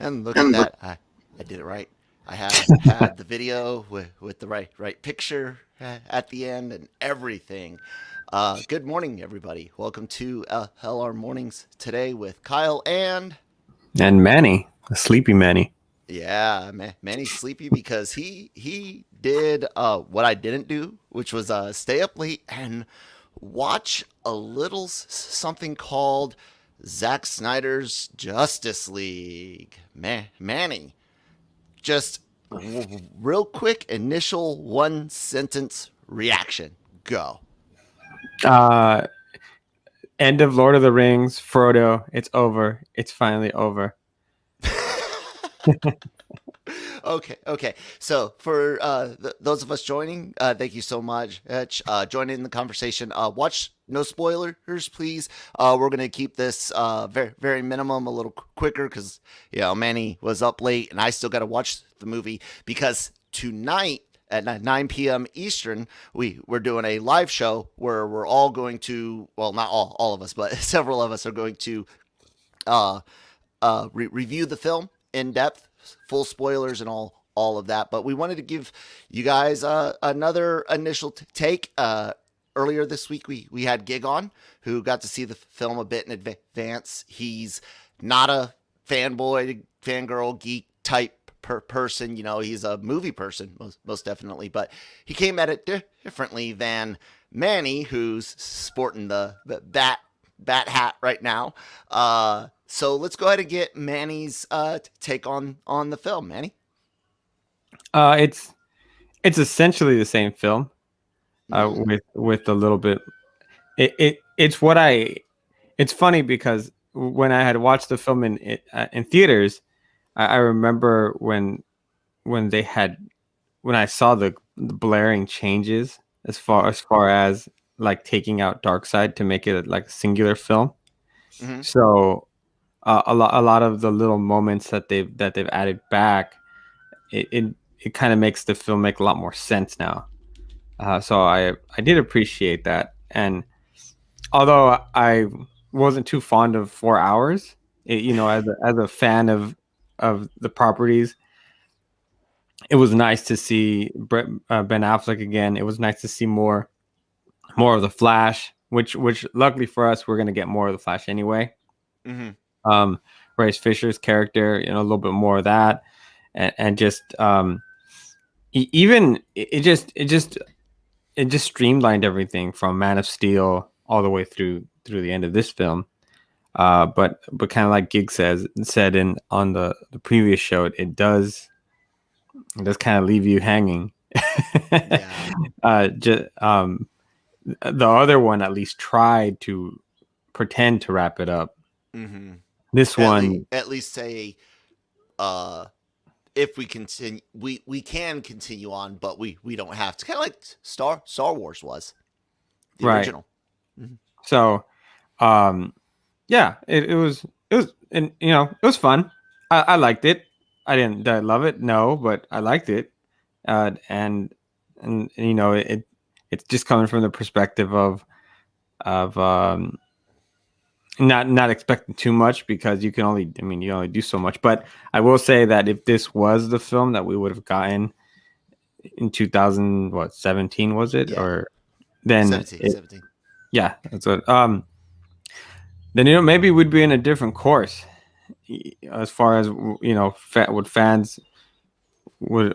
And look at that. I did it right. I had the video with the right picture at the end and everything. Good morning, everybody. Welcome to LR Mornings today with Kyle and And Manny, a sleepy Manny. yeah, Manny's sleepy because he did what I didn't do, which was stay up late and watch a little something called Zack Snyder's Justice League. Manny, just real quick initial one sentence reaction. Go. Uh, End of Lord of the Rings, Frodo. It's over. It's finally over. Okay. So for those of us joining, thank you so much. Joining in the conversation. Watch no spoilers, please. We're gonna keep this very minimum, a little quicker because Manny was up late and I still got to watch the movie because tonight at 9 p.m. Eastern, we're doing a live show where we're all going to, well, not all of us, but several of us are going to review the film in depth, full spoilers and all of that. But we wanted to give you guys another initial take. Earlier this week, we had Gig on, who got to see the film a bit in advance. He's not a fanboy, fangirl, geek type person. He's a movie person, most definitely. But he came at it differently than Manny, who's sporting the bat hat right now. So let's go ahead and get Manny's take on the film. Manny? It's essentially the same film, with a little bit. It's what I. It's funny because when I had watched the film in theaters, I remember when I saw the blaring changes as far as like taking out Darkseid to make it like a singular film. Mm-hmm. So a lot of the little moments that they've added back, it kind of makes the film make a lot more sense now. So I did appreciate that, and although I wasn't too fond of 4 hours, as a fan of the properties, it was nice to see Ben Affleck again. It was nice to see more of the Flash, which luckily for us, we're gonna get more of the Flash anyway. Mm-hmm. Bryce Fisher's character, a little bit more of that, and just it just streamlined everything from Man of Steel all the way through the end of this film. But kind of like Gig said on the previous show, it does kind of leave you hanging. Yeah. The other one at least tried to pretend to wrap it up. Mm-hmm. This one, at least say, if we continue, we can continue on, but we don't have to. Kind of like Star Wars was the right. original. Mm-hmm. So, yeah, it was, and it was fun. I liked it. Did I love it? No, but I liked it. And it's just coming from the perspective of not expecting too much, because you only do so much. But I will say that if this was the film that we would have gotten in 2017, was it? Yeah. Or then 17. Yeah, that's what. Then maybe we'd be in a different course as far as what fans would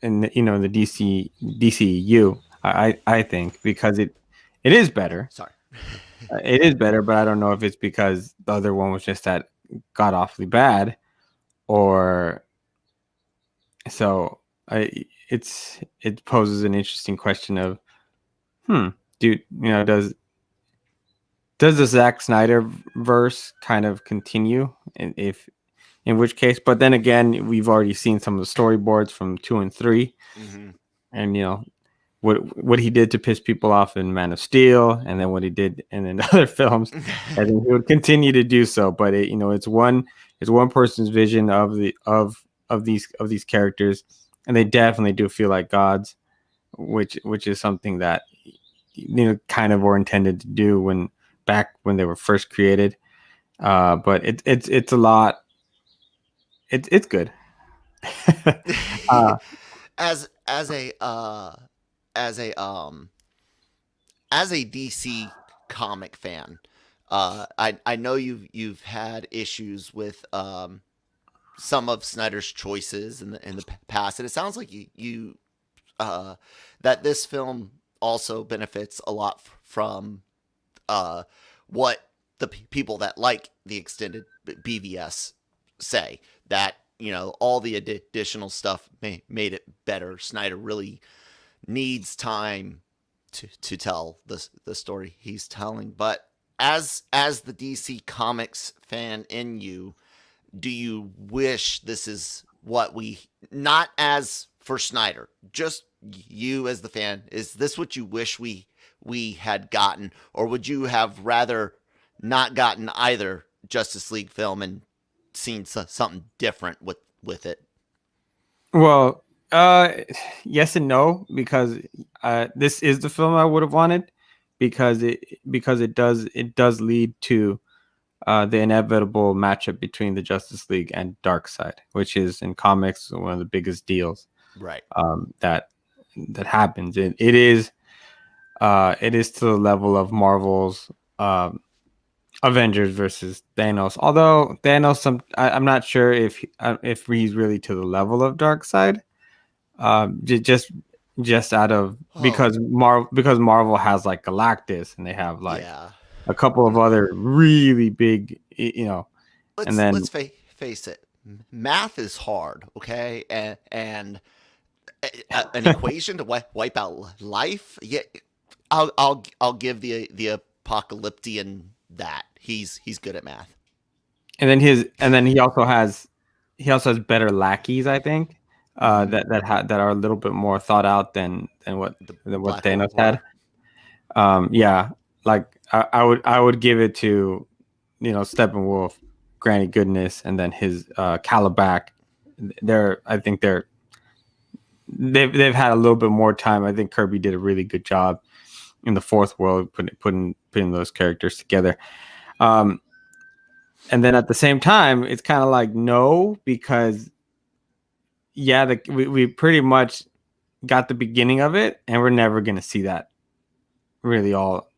in the DCU. I think, because it is better. Sorry. It is better, but I don't know if it's because the other one was just that god awfully bad, or so. It poses an interesting question of, does the Zack Snyder verse kind of continue, and in which case? But then again, we've already seen some of the storyboards from 2 and 3, mm-hmm. and what he did to piss people off in Man of Steel, and then what he did in other films, and he would continue to do so. But it's one person's vision of these characters, and they definitely do feel like gods, which is something that kind of were intended to do back when they were first created. But it's a lot. it's good. uh, as as a as a as a DC comic fan, I know you've had issues with some of Snyder's choices in the past, and it sounds like you that this film also benefits a lot from uh, what the people that like the extended BVS say, that all the additional stuff made it better. Snyder really needs time to tell the story he's telling. But as the DC Comics fan in you, do you wish this is what we, not as for Snyder, just you as the fan, is this what you wish we had gotten, or would you have rather not gotten either Justice League film and seen something different with it? well, yes and no, because this is the film I would have wanted, because it does lead to the inevitable matchup between the Justice League and Darkseid, which is in comics one of the biggest deals Right. That happens. It is to the level of Marvel's Avengers versus Thanos. Although Thanos, I'm not sure if he's really to the level of Darkseid. Just out of because Marvel has like Galactus, and they have like Yeah. a couple of other really big, and then Let's face it. Math is hard, okay? And an equation to wipe out life. Yeah, I'll give the apocalyptian that he's good at math. and then he also has better lackeys, I think, that are a little bit more thought out than what Black Thanos Order. had. Yeah, like I would give it to Steppenwolf, Granny Goodness, and then his Calabac. I think they've had a little bit more time. I think Kirby did a really good job in the fourth world putting those characters together. And then at the same time, it's kind of like no, because we pretty much got the beginning of it, and we're never going to see that really all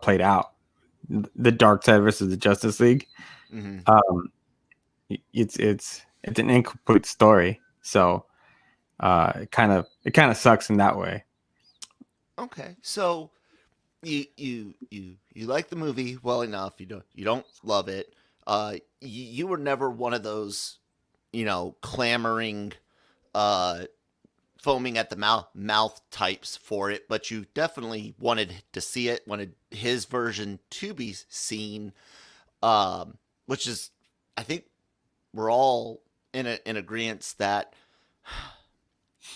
played out. The Darkseid versus the Justice League. Mm-hmm. It's an incomplete story, so it kind of sucks in that way. Okay, so you like the movie well enough. You don't love it. You were never one of those, clamoring, uh, foaming at the mouth types for it, but you definitely wanted to see it. Wanted his version to be seen, which is, I think, we're all in agreement that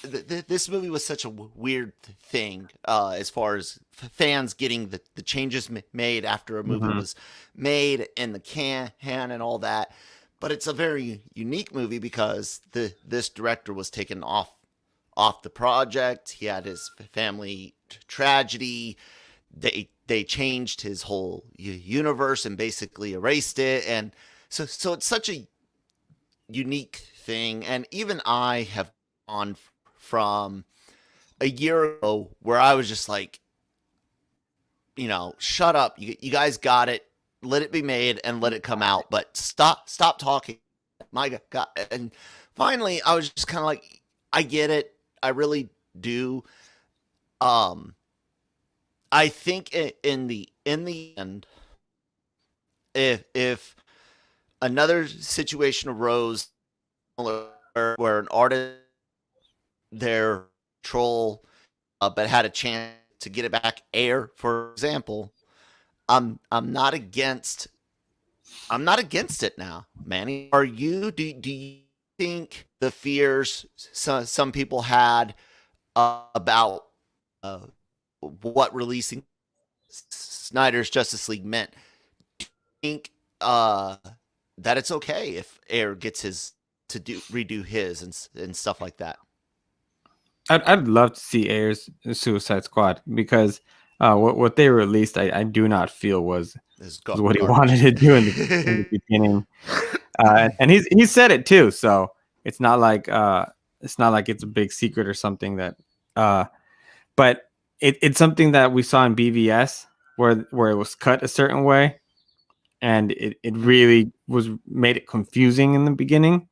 this movie was such a weird thing, as far as fans getting the changes made after a movie Mhm. was made in the can and all that. But it's a very unique movie because this director was taken off the project. He had his family tragedy. They changed his whole universe and basically erased it, and so it's such a unique thing. And even I have gone from a year ago where I was just like, shut up, you guys got it, let it be made and let it come out, but stop talking. My God. And finally I was just kind of like, I get it, I really do. um I think in the end, if another situation arose where an artist, their troll, but had a chance to get it back air, for example, I'm not against it now, Manny. Are you? Do you think the fears some people had about what releasing Snyder's Justice League meant? Do you think that it's okay if Air gets his to redo his and stuff like that? I'd love to see Ayer's Suicide Squad, because what they released, I do not feel was This is was what he garbage. wanted to do in the beginning. And he said it too, so it's not like it's a big secret or something that but it's something that we saw in BVS where it was cut a certain way, and it really was made it confusing in the beginning.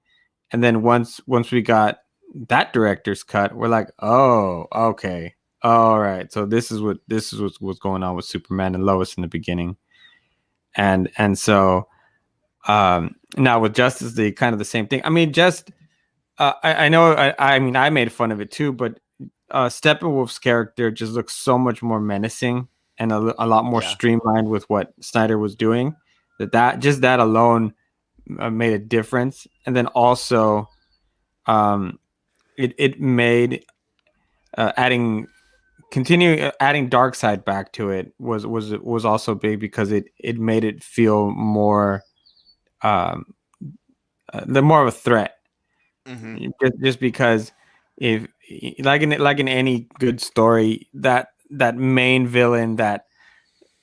And then once we got that director's cut, we're like, oh, okay, all right. So this is what's going on with Superman and Lois in the beginning, and so now with Justice League, kind of the same thing. I mean, just I know I mean I made fun of it too, but Steppenwolf's character just looks so much more menacing and a lot more Yeah. streamlined with what Snyder was doing. That alone made a difference, and then also it made adding Darkseid back to it was also big because it made it feel more the more of a threat. Mm-hmm. Just because if like in any good story, that main villain, that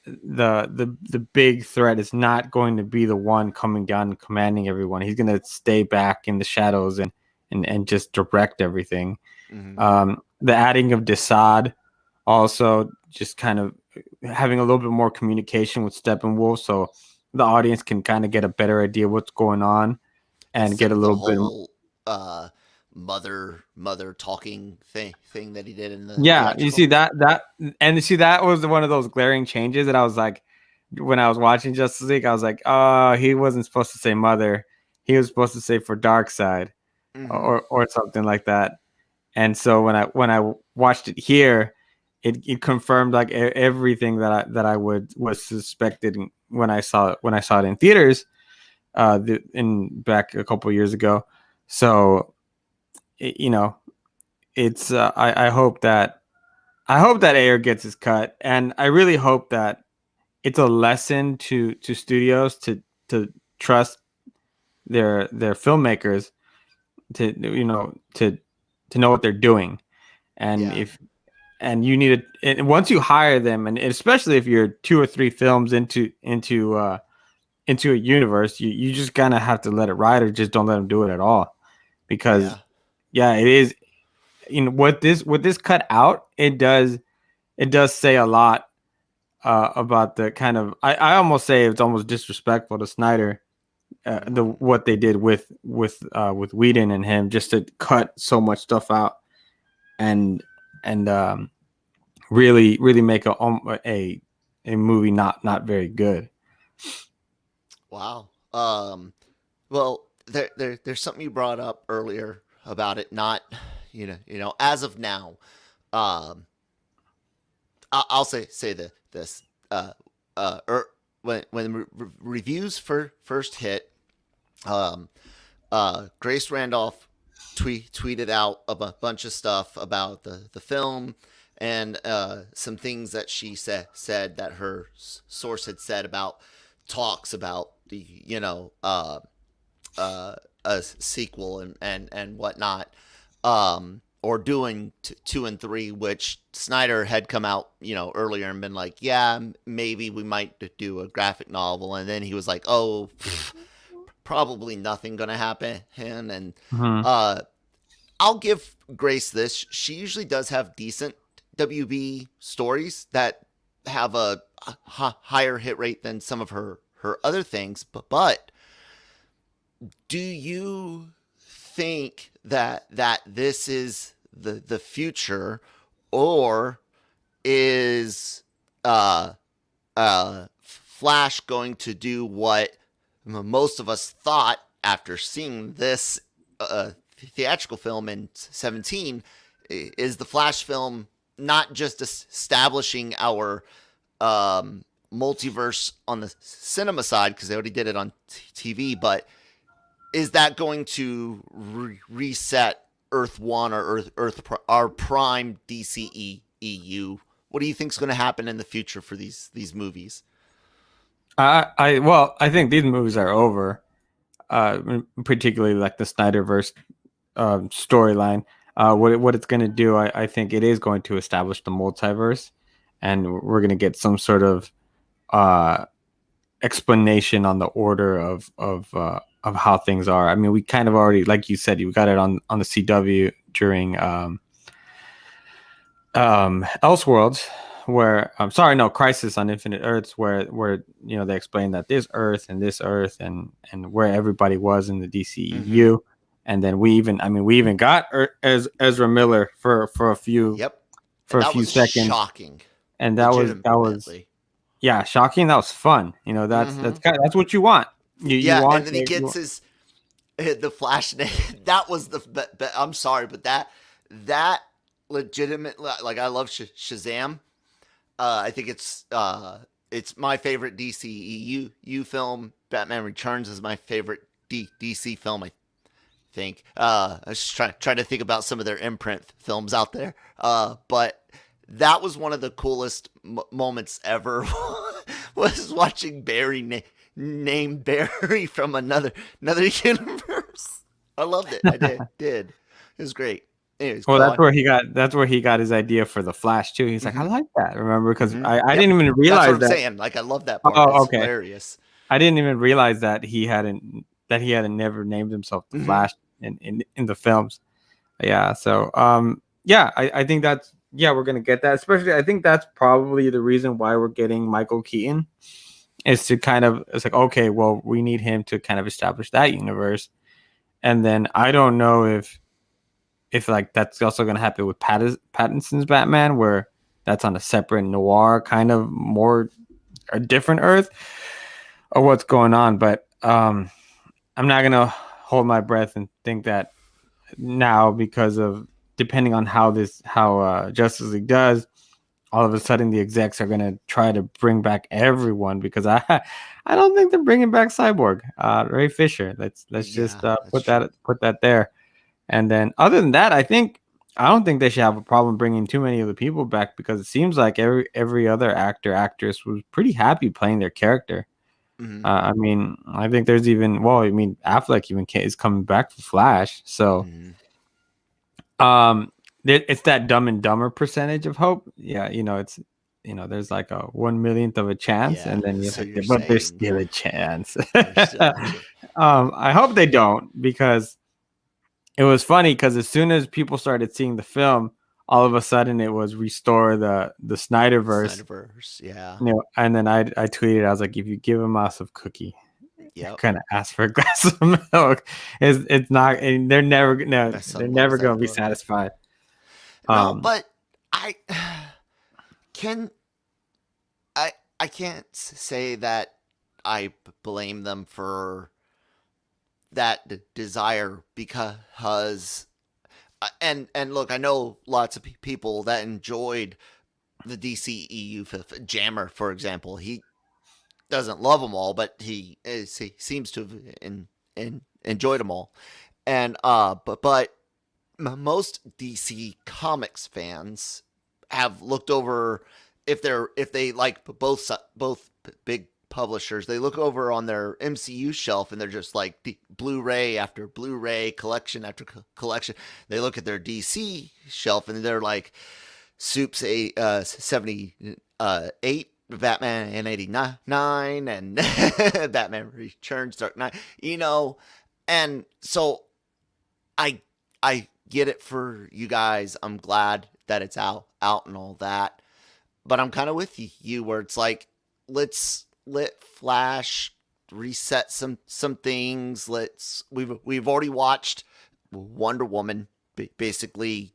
the big threat is not going to be the one coming down and commanding everyone. He's going to stay back in the shadows and just direct everything. Mm-hmm. The adding of Desaad also just kind of having a little bit more communication with Steppenwolf, so the audience can kind of get a better idea what's going on and Instead get a of the little bit. whole mother talking thing that he did in the Yeah, you theatrical. see that was one of those glaring changes that I was like, when I was watching Justice League, I was like, oh, he wasn't supposed to say mother, he was supposed to say for Darkseid, Mm-hmm. or something like that. And so when I watched it here, it confirmed like everything that I was suspected when I saw it in theaters, in back a couple years ago. So you know, it's I hope that Ayer gets his cut, and I really hope that it's a lesson to studios to trust their filmmakers, to to know what they're doing. And Yeah. if and you need to, and once you hire them, and especially if you're 2 or 3 films into a universe, you just kind of have to let it ride, or just don't let them do it at all, because Yeah. yeah, it is, what this cut out, it does say a lot about the kind of, I almost say it's almost disrespectful to Snyder, the Mm-hmm. what they did with Whedon and him, just to cut so much stuff out, and really make a movie not very good. Wow. Well, there's something you brought up earlier about it not, as of now. Um, I'll say this. Uh, when reviews first hit, um, Grace Randolph tweeted out a bunch of stuff about the film, and some things that she said that her source had said about talks about the a sequel and whatnot, or doing 2 and 3, which Snyder had come out earlier and been like, yeah, maybe we might do a graphic novel, and then he was like, oh, probably nothing gonna happen, and Mm-hmm. uh, I'll give Grace this. She usually does have decent WB stories that have a higher hit rate than some of her other things, but do you think that this is the future, or is Flash going to do what most of us thought after seeing this theatrical film in 17? Is the Flash film not just establishing our multiverse on the cinema side, because they already did it on TV, but is that going to reset Earth One, or Earth our prime DCEU? What do you think is going to happen in the future for these movies? Well, I think these movies are over, particularly like the Snyderverse storyline. What it's going to do, I think it is going to establish the multiverse, and we're going to get some sort of uh, explanation on the order of how things are. I mean, we kind of already, like you said, you got it on the CW during Elseworlds, where I'm sorry, no, Crisis on Infinite Earths, where they explain that this Earth and this Earth and where everybody was in the DCEU. Mm-hmm. And then we even got Ezra Miller for a few Yep. for And a that few was seconds, shocking. and that was yeah, shocking. That was fun. That's that's what you want. You Yeah, want and then he gets the Flash name. That was I'm sorry, but that legitimate, like, I love Shazam. I think it's my favorite DCEU film. Batman Returns is my favorite DC film, I think. I was just trying to think about some of their imprint films out there. But that was one of the coolest moments ever. Was watching Barry name Barry from another universe. I loved it. I did. It was great. Anyways, well, that's where he got his idea for the Flash too. He's like, I like that. Remember, because I didn't even realize that's what I'm saying. Like, I love that part. Oh, it's okay. Hilarious. I didn't even realize that he hadn't never named himself the Flash in the films. Yeah. So I think that's we're gonna get that. Especially, I think that's probably the reason why we're getting Michael Keaton, is to kind of, it's like, okay, well, we need him to kind of establish that universe. And then I don't know if like that's also going to happen with Pattinson's Batman, where that's on a separate noir kind of more a different Earth, or what's going on. But I'm not going to hold my breath and think that now, because of depending on how Justice League does, all of a sudden the execs are going to try to bring back everyone, because I don't think they're bringing back Cyborg, Ray Fisher. Let's just put that there. And then other than that, I don't think they should have a problem bringing too many of the people back, because it seems like every other actress was pretty happy playing their character. I mean, I think there's even, Affleck even is coming back for Flash. So it's that Dumb and Dumber percentage of hope. Yeah, it's there's like a 1/1,000,000th of a chance, and then but there's still a chance. I hope they don't, because it was funny, because as soon as people started seeing the film, all of a sudden it was restore the Snyderverse. Yeah. And then I tweeted, I was like, if you give him us a cookie, you're gonna ask for a glass of milk. It's not, and they're never gonna be satisfied. No, but I can't say that I blame them for that desire, because and look, I know lots of people that enjoyed the DCEU. Jammer, for example, he doesn't love them all, but he seems to have enjoyed them all. And but most DC Comics fans have looked over, if they like both big publishers, they look over on their MCU shelf and they're just like Blu-ray after Blu-ray, collection after collection. They look at their DC shelf and they're like Soups 78, Batman in 89, and Batman Returns, Dark Knight, and so I get it for you guys. I'm glad that it's out and all that, but I'm kind of with you where it's like, let's let Flash reset some things. We've already watched Wonder Woman basically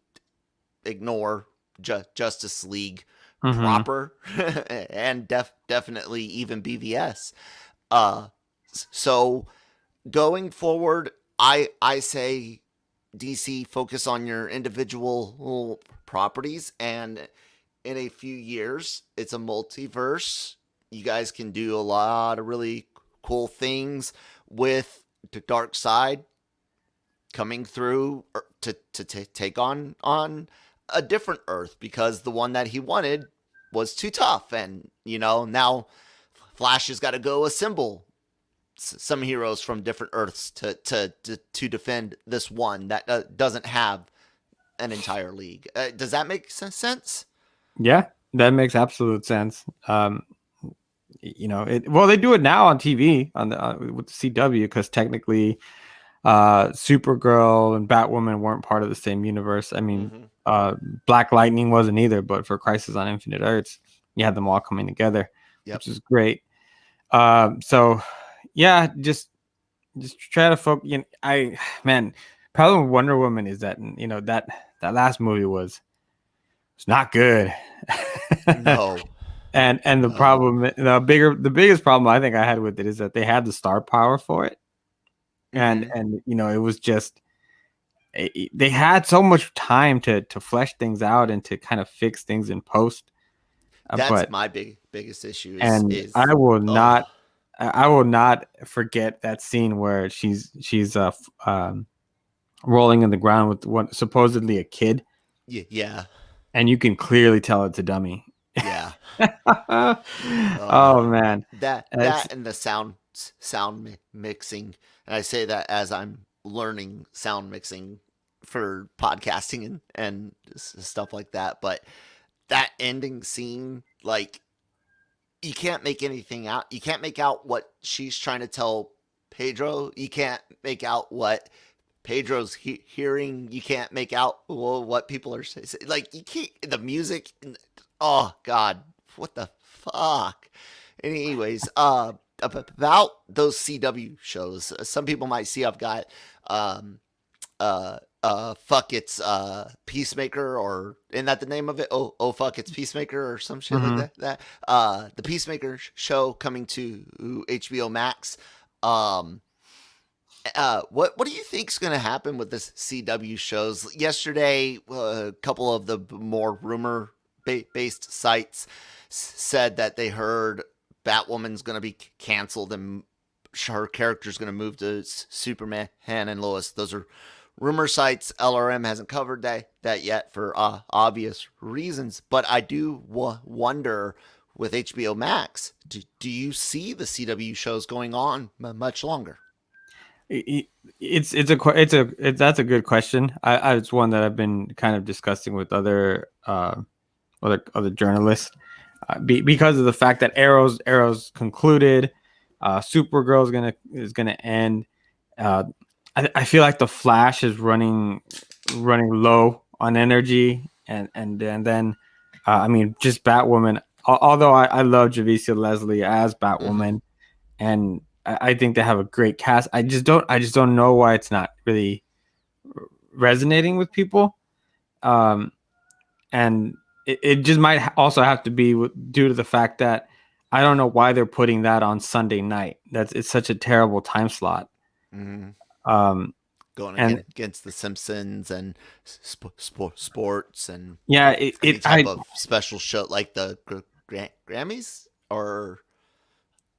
ignore Justice League proper, and definitely even BVS. So going forward, I say DC, focus on your individual properties, and in a few years, it's a multiverse. You guys can do a lot of really cool things with the Dark Side coming through to take on a different Earth, because the one that he wanted was too tough, and now Flash has got to go assemble some heroes from different Earths to defend this one that doesn't have an entire league. Does that make sense? Yeah, that makes absolute sense. well, they do it now on TV on the with the CW, because technically Supergirl and Batwoman weren't part of the same universe. I mean, Mm-hmm. Black Lightning wasn't either, but for Crisis on Infinite Earths, you had them all coming together, Yep. which is great. So yeah, just try to focus. Problem with Wonder Woman is that that last movie was it's not good. No. And the No. problem, the biggest problem I think I had with it is that they had the star power for it, Mm-hmm. and it was just they had so much time to flesh things out and to kind of fix things in post. That's But my biggest issue and is oh I will not forget that scene where she's rolling in the ground with what supposedly a kid, yeah. and you can clearly tell it's a dummy. Yeah. Oh man, That and the sound mixing, and I say that as I'm learning sound mixing for podcasting and stuff like that. But that ending scene, like, you can't make anything out. You can't make out what she's trying to tell Pedro. You can't make out what Pedro's hearing. You can't make out what people are saying. Like, you can't. The music. Oh God, what the fuck? Anyways, about those CW shows, some people might see I've got fuck it's Peacemaker, or isn't that the name of it? Oh fuck it's Peacemaker, or some shit like Mhm. that. The Peacemaker show coming to HBO Max. Um, what do you think's going to happen with this CW shows? Yesterday, a couple of the more rumor based sites said that they heard Batwoman's going to be canceled and her character's going to move to Superman and Lois. Those are rumor sites. LRM hasn't covered that yet for obvious reasons. But I do wonder with HBO Max, do you see the CW shows going on much longer? That's a good question. It's one that I've been kind of discussing with other journalists, because of the fact that Arrow's concluded, Supergirl is gonna end. I feel like the Flash is running low on energy, and then I mean, just Batwoman. Although I love Javicia Leslie as Mm-hmm. Batwoman, and I think they have a great cast. I just don't know why it's not really resonating with people. Um, and it just might also have to be due to the fact that I don't know why they're putting that on Sunday night. It's such a terrible time slot. Mm-hmm. Um, Going and against the Simpsons and sports and yeah, any type of special show like the Grammys, or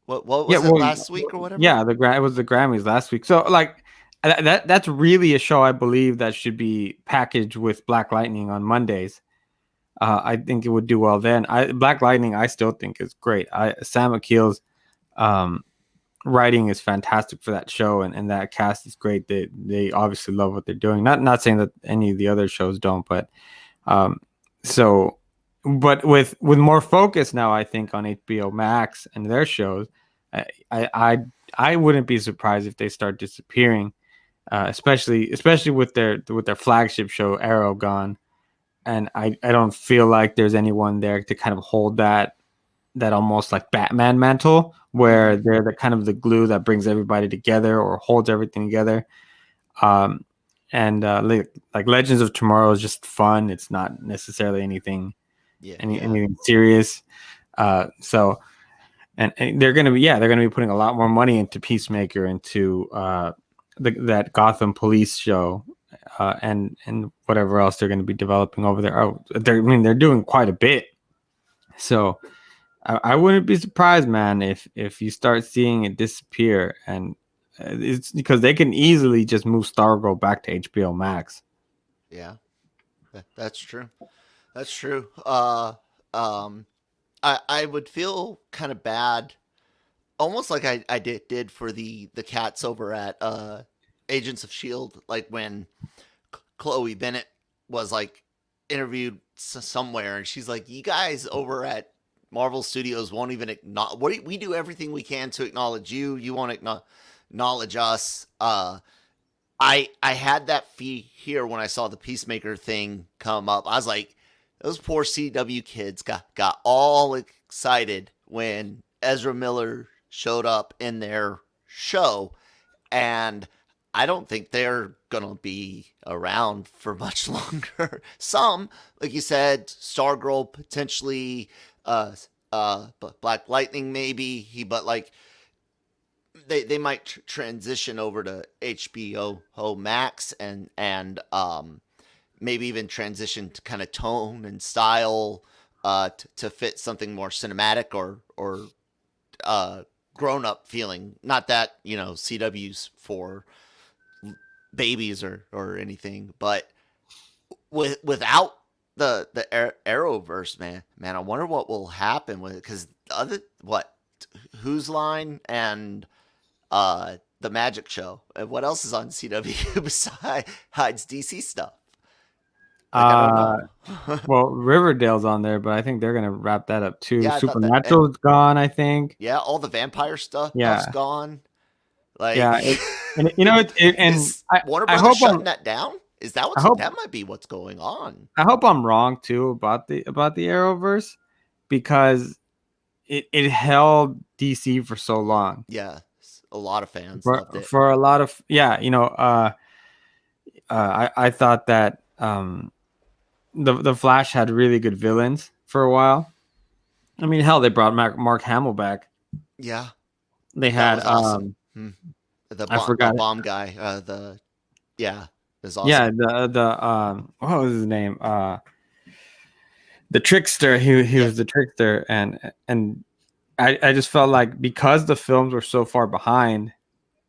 what yeah, was it well, last week or whatever? yeah, it was the Grammys last week. So like that's really a show I believe that should be packaged with Black Lightning on Mondays. I think it would do well then. Black Lightning, I still think is great. Sam Akil's um, writing is fantastic for that show, and that cast is great. They obviously love what they're doing. Not saying that any of the other shows don't, but um, so, but with more focus now, I think on HBO Max and their shows, I I I, I wouldn't be surprised if they start disappearing, especially with their flagship show Arrow gone, and I don't feel like there's anyone there to kind of hold that almost like Batman mantle, where Mm-hmm. they're the kind of the glue that brings everybody together or holds everything together. Um, and like Legends of Tomorrow is just fun. It's not necessarily Yeah. anything serious. So and they're gonna be putting a lot more money into Peacemaker, into that Gotham Police show, and whatever else they're going to be developing over there. They're doing quite a bit. So I wouldn't be surprised, man, if you start seeing it disappear, and it's because they can easily just move Stargirl back to HBO Max. Yeah. That's true. That's true. Um, I would feel kind of bad, almost like I did for the cats over at Agents of Shield, like when Chloe Bennett was like interviewed somewhere, and she's like, "You guys over at Marvel Studios won't even acknowledge. We do everything we can to acknowledge you. You won't acknowledge us. I had that fear when I saw the Peacemaker thing come up. I was like, those poor CW kids got all excited when Ezra Miller showed up in their show, and I don't think they're gonna be around for much longer. Some, like you said, Stargirl potentially, Black Lightning maybe. But like they might transition over to HBO Max and maybe even transition to kind of tone and style to fit something more cinematic or grown up feeling. Not that CW's for babies or anything, but without the Arrowverse, man, I wonder what will happen with it, because Whose Line and the Magic Show, and what else is on CW besides DC stuff? Like, I don't know. Well, Riverdale's on there, but I think they're gonna wrap that up too. Yeah, I thought that. Supernatural's gone, I think. Yeah, all the vampire stuff's Yeah. gone. Like, Yeah, and is Warner I Brothers hope shutting that down? Is that that might be what's going on? I hope I'm wrong too about the Arrowverse, because it held DC for so long. Yeah, a lot of fans loved it. For a lot of I thought that the Flash had really good villains for a while. I mean, hell, they brought Mark Hamill back. Yeah, they had awesome. I forgot the bomb guy. It was awesome. Yeah, the what was his name? The Trickster. He was the Trickster, and I just felt like, because the films were so far behind,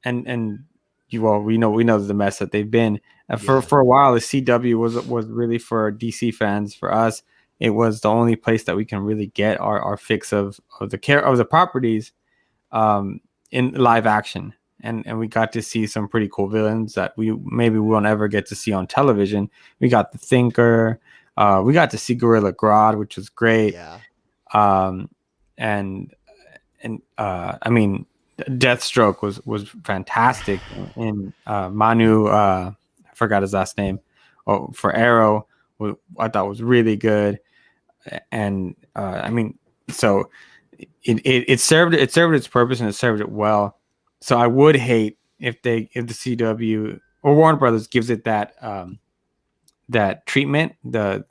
and we know the mess that they've been. For a while, the CW was really for DC fans. For us, it was the only place that we can really get our fix of the properties in live action. And we got to see some pretty cool villains that we won't ever get to see on television. We got the Thinker. We got to see Gorilla Grodd, which was great. Yeah. And I mean, Deathstroke was fantastic. And Manu, I forgot his last name. For Arrow, I thought was really good. And I mean, so it served its purpose, and it served it well. So I would hate if the CW or Warner Brothers gives it that treatment, the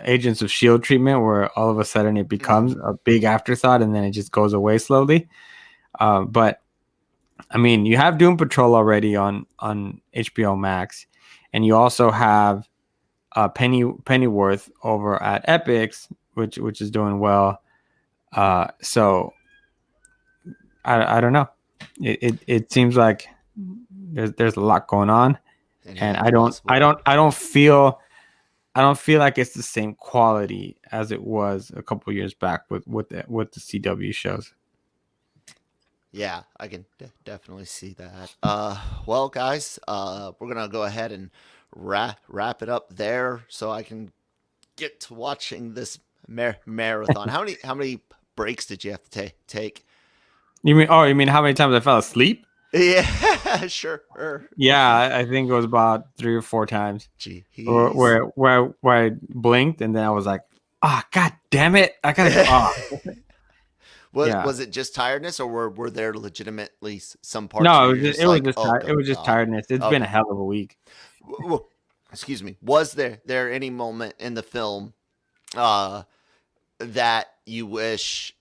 Agents of S.H.I.E.L.D. treatment, where all of a sudden it becomes a big afterthought and then it just goes away slowly. But I mean, you have Doom Patrol already on HBO Max, and you also have Pennyworth over at Epix, which is doing well. So I don't know. It seems like there's a lot going on, and I don't feel like it's the same quality as it was a couple years back with the CW shows. Yeah, I can definitely see that. Well, guys, we're gonna go ahead and wrap it up there, so I can get to watching this marathon. How many breaks did you have to take? You mean how many times I fell asleep? Yeah, sure. Yeah, I think it was about 3 or 4 times. Gee, where I blinked and then I was like, god damn it, I gotta go. Was it just tiredness, or were there legitimately some parts? No, it was just tiredness. It's been a hell of a week. Well, excuse me. Was there any moment in the film that you wish,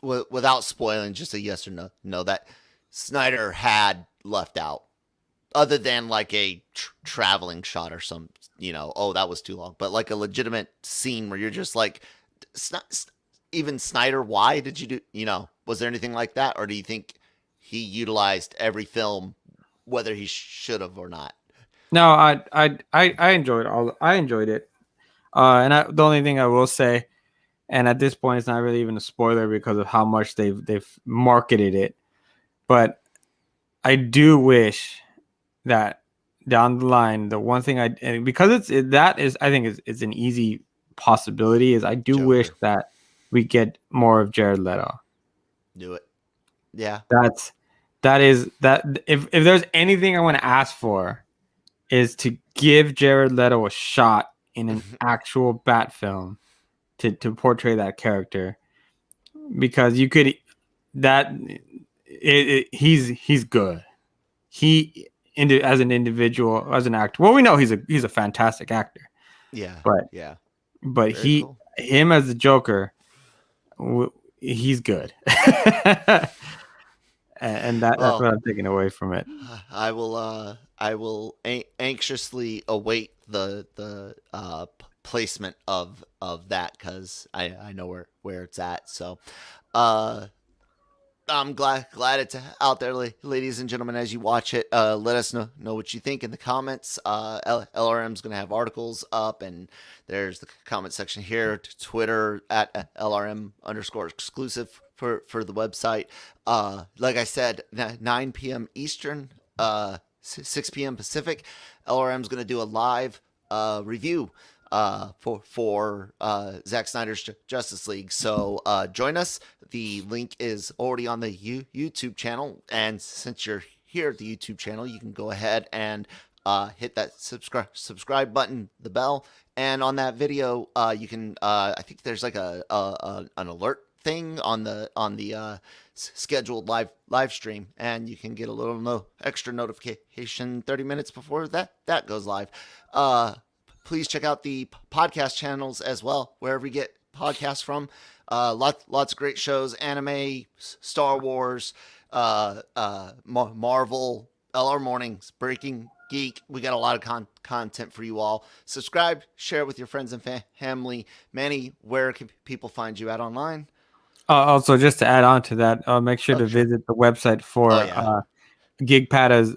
without spoiling, just a yes or no, that Snyder had left out, other than like a traveling shot or some, that was too long, but like a legitimate scene where you're just like, even Snyder, why did you do, was there anything like that? Or do you think he utilized every film, whether he should have or not? No, I enjoyed I enjoyed it. And the only thing I will say, and at this point it's not really even a spoiler because of how much they've marketed it, but I do wish that down the line, the one thing because I think it's an easy possibility, is I do wish that we get more of Jared Leto. Do it. Yeah. If there's anything I want to ask for is to give Jared Leto a shot in an actual Bat film to portray that character, because you could he's good. As an individual, as an actor. Well, we know he's a fantastic actor. Yeah. But Very cool. him as the Joker, he's good. And that's what I'm taking away from it. I will anxiously await the placement of that, because I know where it's at. So I'm glad it's out there, ladies and gentlemen. As you watch it, let us know what you think in the comments. LRM's going to have articles up, and there's the comment section here. Twitter at LRM_exclusive for the website. Like I said, 9 p.m. Eastern, 6 p.m. Pacific. LRM's going to do a live review for Zack Snyder's Justice League. So join us. The link is already on the YouTube channel, and since you're here at the YouTube channel, you can go ahead and hit that subscribe button, the bell, and on that video, you can. I think there's like an alert thing on the scheduled live stream, and you can get a little extra notification 30 minutes before that goes live. Please check out the podcast channels as well, wherever you get podcasts from. Lots of great shows: anime, Star Wars, Marvel, LRMornings, Breaking Geek. We got a lot of content for you all. Subscribe, share it with your friends and family. Manny, where can people find you at online? Also, just to add on to that, make sure to visit the website for Gig Pata's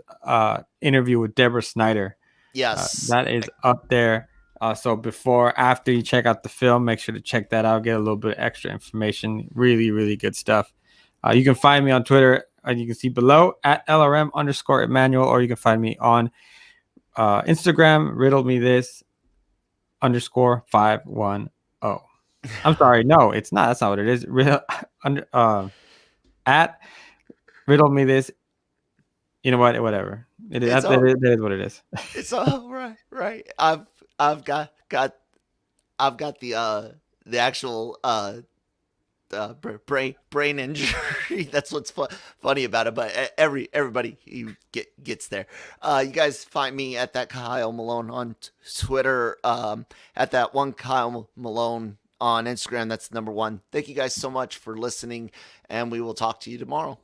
interview with Deborah Snyder. Yes, that is up there. So after you check out the film, make sure to check that out. Get a little bit of extra information. Really, really good stuff. You can find me on Twitter, and you can see below at LRM_Emmanuel, or you can find me on Instagram, riddle me this _510. I'm sorry, no, it's not. That's not what it is. At riddle me this. You know what? Whatever. It is. That is what it is. It's all right. I've got the actual brain injury. That's what's funny about it. But everybody gets there. You guys find me at that Kyle Malone on Twitter. At that one Kyle Malone on Instagram. That's number 1. Thank you guys so much for listening, and we will talk to you tomorrow.